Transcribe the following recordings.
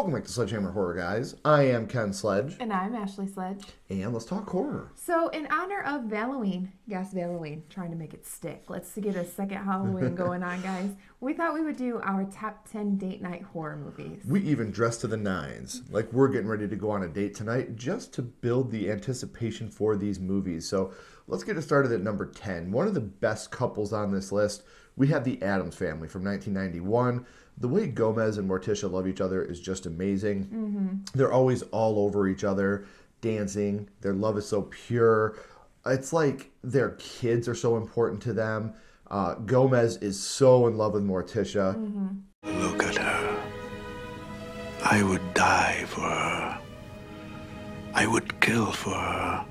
Welcome back to Sledgehammer Horror, guys. I am Ken Sledge. And I'm Ashley Sledge. And let's talk horror. So, in honor of Valloween, yes, Valloween, trying to make it stick. Let's get a second Halloween going on, guys. We thought we would do our top 10 date night horror movies. We even dressed to the nines. Like we're getting ready to go on a date tonight just to build the anticipation for these movies. So let's get it started at number 10. One of the best couples on this list, we have the Addams Family from 1991. The way Gomez and Morticia love each other is just amazing. Mm-hmm. They're always all over each other, dancing. Their love is so pure. It's like their kids are so important to them. Gomez is so in love with Morticia. Mm-hmm. Look at her. I would die for her. I would kill for her.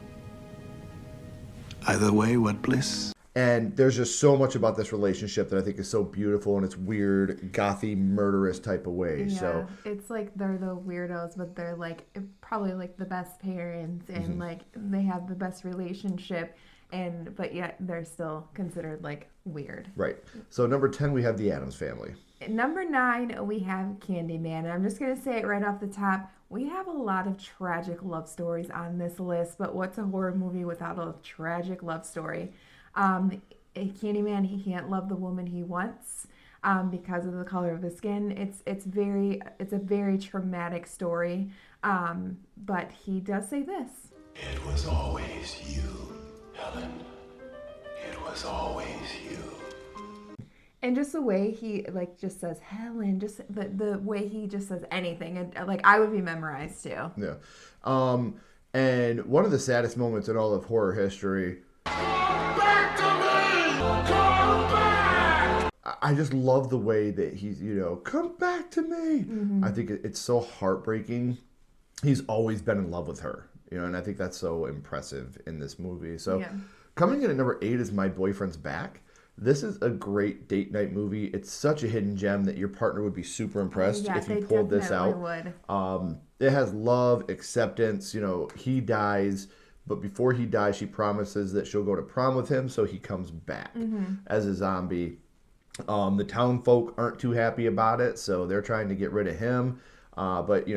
Either way, what bliss? And there's just so much about this relationship that I think is so beautiful in its weird, gothy, murderous type of way. Yeah, so it's like they're the weirdos, but they're like probably like the best parents, and like they have the best relationship, but yet they're still considered like weird. Right. So number 10, we have the Addams Family. Number 9, we have Candyman. And I'm just going to say it right off the top. We have a lot of tragic love stories on this list, but what's a horror movie without a tragic love story? Candyman, he can't love the woman he wants because of the color of the skin. It's a very traumatic story, but he does say this. It was always you, Helen. It was always you. And just the way he just says Helen, just the way he just says anything, and like I would be memorized too. Yeah. And one of the saddest moments in all of horror history. I just love the way that he's, come back to me. Mm-hmm. I think it's so heartbreaking. He's always been in love with her, and I think that's so impressive in this movie. So coming in at number 8 is My Boyfriend's Back. This is a great date night movie. It's such a hidden gem that your partner would be super impressed if you pulled this out. Would. It has love, acceptance. He dies. But before he dies, she promises that she'll go to prom with him, so he comes back as a zombie. The town folk aren't too happy about it, so they're trying to get rid of him. But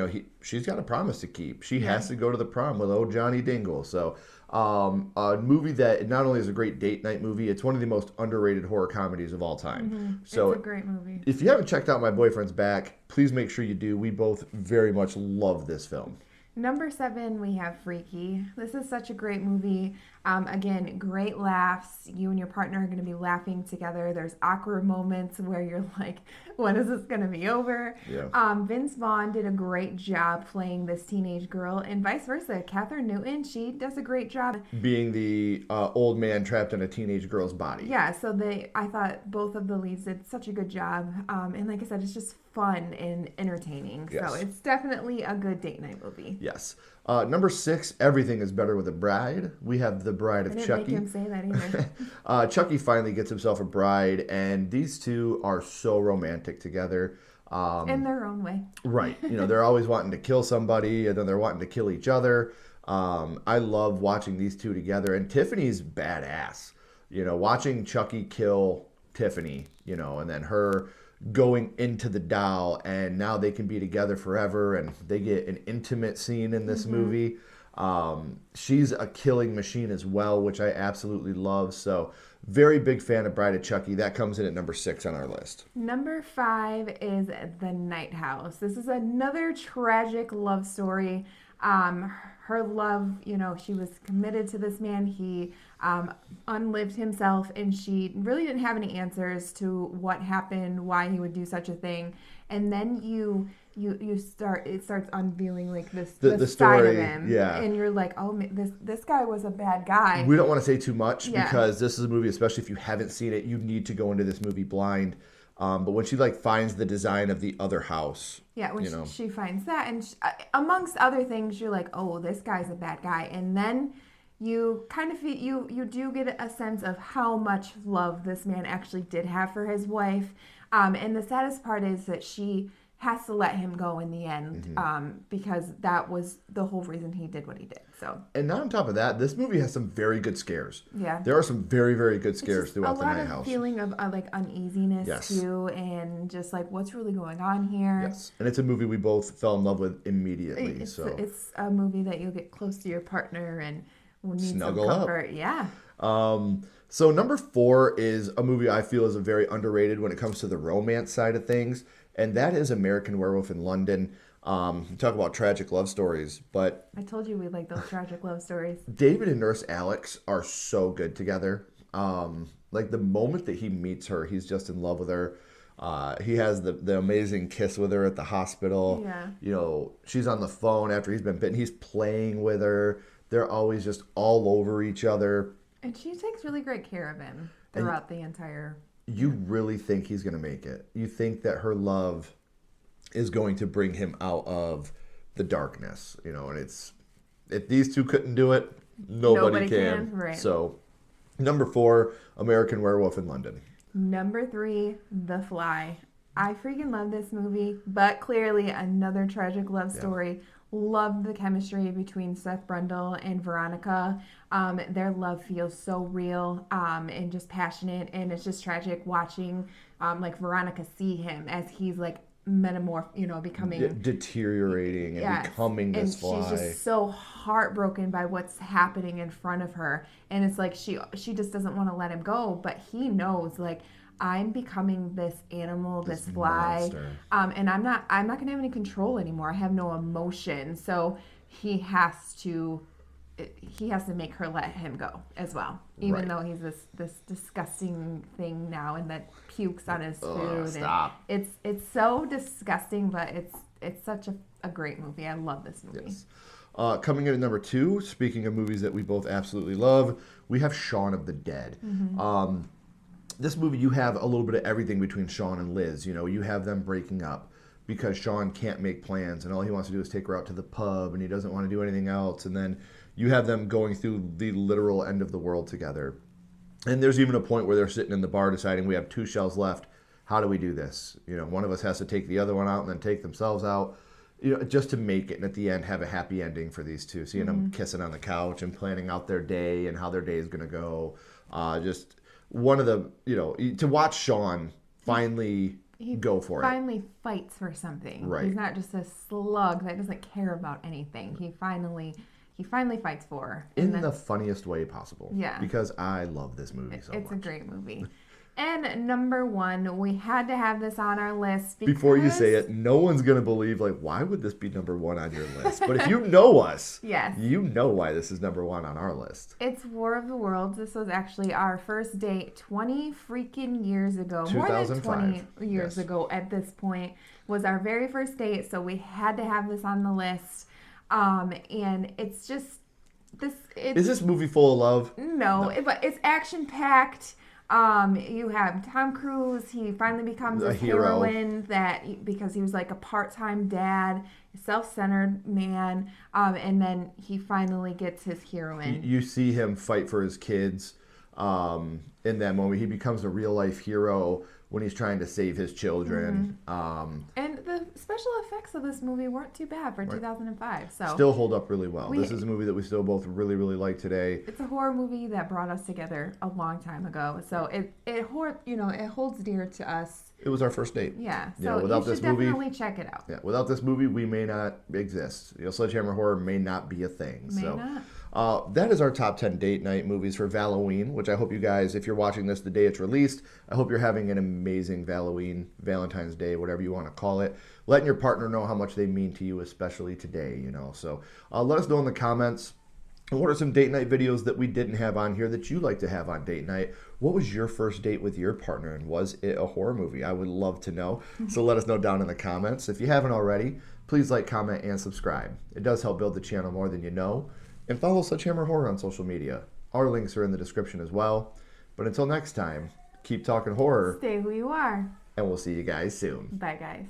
she's got a promise to keep. She has to go to the prom with old Johnny Dingle. So a movie that not only is a great date night movie, it's one of the most underrated horror comedies of all time. Mm-hmm. So it's a great movie. If you haven't checked out My Boyfriend's Back, please make sure you do. We both very much love this film. Number 7, we have Freaky. This is such a great movie. Again, great laughs. You and your partner are going to be laughing together. There's awkward moments where you're like, when is this going to be over? Yeah. Vince Vaughn did a great job playing this teenage girl, and vice versa. Catherine Newton, she does a great job. Being the old man trapped in a teenage girl's body. Yeah, so I thought both of the leads did such a good job. And like I said, it's just fun and entertaining. Yes. So it's definitely a good date night movie. Yes. Number 6, Everything is Better with a Bride. We have The Bride of Chucky. I didn't make him say that either. Chucky finally gets himself a bride, and these two are so romantic together. In their own way. Right. They're always wanting to kill somebody, and then they're wanting to kill each other. I love watching these two together, and Tiffany's badass. Watching Chucky kill Tiffany, and then her going into the doll, and now they can be together forever, and they get an intimate scene in this movie. She's a killing machine as well, which I absolutely love. So very big fan of Bride of Chucky. That comes in at number 6 on our list. Number 5 is The Night House. This is another tragic love story. Her love, she was committed to this man. He unlived himself, and she really didn't have any answers to what happened, why he would do such a thing. And then it starts unveiling like the story, side of him, yeah. And you're like, oh, this guy was a bad guy. We don't want to say too much because this is a movie, especially if you haven't seen it, you need to go into this movie blind. But when she finds the design of the other house, when she finds that, and amongst other things, you're like, oh, this guy's a bad guy, and then you kind of you do get a sense of how much love this man actually did have for his wife. And the saddest part is that she has to let him go in the end, because that was the whole reason he did what he did. So, And not on top of that, this movie has some very good scares. yeah. There are some very, very good scares throughout the night A lot of house. feeling of like uneasiness Yes. too, and just like what's really going on here. Yes, and it's a movie we both fell in love with immediately. It's a movie that you'll get close to your partner and will need Snuggle some up. comfort. Yeah. So number 4 is a movie I feel is a very underrated when it comes to the romance side of things, and that is American Werewolf in London. You talk about tragic love stories, but I told you we like those tragic love stories. David and Nurse Alex are so good together. Like the moment that he meets her, he's just in love with her. He has the amazing kiss with her at the hospital. Yeah. You know, she's on the phone after he's been bitten. He's playing with her. They're always just all over each other. And she takes really great care of him throughout the entire. You really think he's going to make it. You think that her love is going to bring him out of the darkness, you know, and if these two couldn't do it, nobody can. Right. So, number 4, American Werewolf in London. Number 3, The Fly. I freaking love this movie, but clearly another tragic love story. Love the chemistry between Seth Brundle and Veronica. Their love feels so real and just passionate, and it's just tragic watching like Veronica see him as he's like becoming Deteriorating and becoming this fly. And she's just so heartbroken by what's happening in front of her, and it's like she just doesn't want to let him go, but he knows, like, I'm becoming this animal, this fly, monster. And I'm not gonna have any control anymore. I have no emotion, so he has to make her let him go as well, even though he's this disgusting thing now, and that pukes on his food. Stop. And it's so disgusting, but it's such a great movie. I love this movie. Yes. Coming in at number 2, speaking of movies that we both absolutely love, we have Shaun of the Dead. This movie, you have a little bit of everything between Shaun and Liz. You know, you have them breaking up because Shaun can't make plans, and all he wants to do is take her out to the pub, and he doesn't want to do anything else. And then you have them going through the literal end of the world together. And there's even a point where they're sitting in the bar deciding we have 2 shells left. How do we do this? You know, one of us has to take the other one out and then take themselves out, you know, just to make it. And at the end, have a happy ending for these two. Seeing them kissing on the couch and planning out their day and how their day is going to go. Just one of the, you know, to watch Shaun finally go for it. Finally fights for something. Right. He's not just a slug that doesn't care about anything. He finally fights for her. In the funniest way possible. Yeah. Because I love this movie so much. It's a great movie. And number 1, we had to have this on our list because... Before you say it, no one's going to believe, like, why would this be number 1 on your list? But if you know us, Yes. you know why this is number 1 on our list. It's War of the Worlds. This was actually our first date 20 freaking years ago. 2005. More than 20 years ago at this point was our very first date, so we had to have this on the list. And it's just... Is this movie full of love? No. But it's action-packed. You have Tom Cruise. He finally becomes a heroine because he was like a part-time dad, a self-centered man, and then he finally gets his heroine. You see him fight for his kids in that moment. He becomes a real-life hero when he's trying to save his children. And the special effects of this movie weren't too bad for 2005. So still hold up really well. This is a movie that we still both really, really like today. It's a horror movie that brought us together a long time ago. So it holds dear to us. It was our first date. Yeah. You know, So without you should this movie, definitely check it out. Yeah, without this movie, we may not exist. You know, Sledgehammer Horror may not be a thing. May so not. that is our top 10 date night movies for Valloween, which I hope you guys, if you're watching this the day it's released, I hope you're having an amazing Valloween, Valentine's Day, whatever you want to call it. Letting your partner know how much they mean to you, especially today, you know. So let us know in the comments. What are some date night videos that we didn't have on here that you like to have on date night? What was your first date with your partner, and was it a horror movie? I would love to know. So let us know down in the comments. If you haven't already, please like, comment, and subscribe. It does help build the channel more than you know. And follow Sledgehammer Horror on social media. Our links are in the description as well. But until next time, keep talking horror, Stay who you are. and we'll see you guys soon. Bye, guys.